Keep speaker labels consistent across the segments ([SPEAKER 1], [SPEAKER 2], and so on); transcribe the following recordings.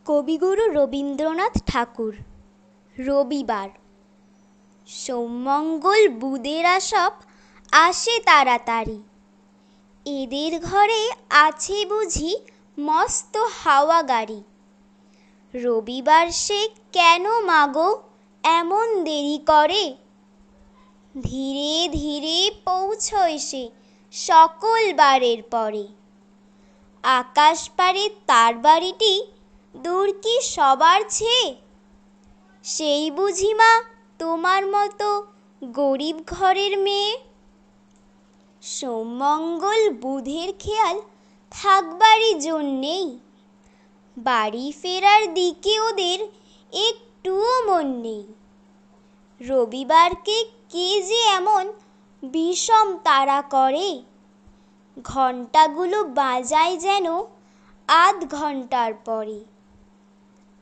[SPEAKER 1] কবিগুরু রবীন্দ্রনাথ ঠাকুর। রবিবার। সোমমঙ্গল বুধেরা সব আসে তাড়াতাড়ি, এদের ঘরে আছে বুঝি মস্ত হাওয়া গাড়ি। রবিবার সে কেন মাগো এমন দেরি করে, ধীরে ধীরে পৌঁছয় সে সকল বারের পরে। আকাশ পারে তার বাড়িটি দূর কি সবার চেয়ে, সেই বুঝি মা তোমার মতো গরিব ঘরের মেয়ে। সোমমঙ্গল বুধের খেয়াল থাকবারই জন্যেই, বাড়ি ফেরার দিকে ওদের একটুও মন নেই। রবিবারকে কে যে এমন বিষম তাড়া করে, ঘণ্টাগুলো বাজায় যেন আধ ঘণ্টার পরে।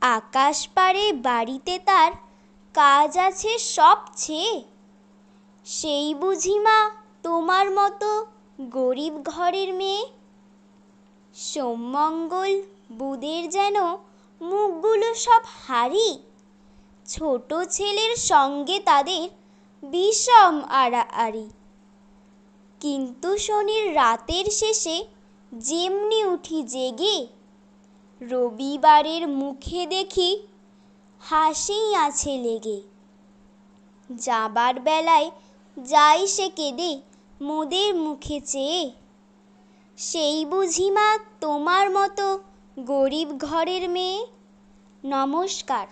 [SPEAKER 1] আকাশ পারে বাড়িতে তার কাজ আছে সবচেয়ে, সেই বুঝি মা তোমার মতো গরিব ঘরের মেয়ে। সোমমঙ্গল বুধের যেন মুখগুলো সব হারি, ছোট ছেলের সঙ্গে তাদের বিষম আড়াআড়ি। কিন্তু শনির রাতের শেষে যেমনি উঠি জেগে, রবিবারের মুখে দেখি হাসি আছে লেগে। যাবার বেলায় যাই সে কেঁদে মোদের মুখে চেয়ে, সেই বুঝি মা তোমার মতো গরিব ঘরের মেয়ে। নমস্কার।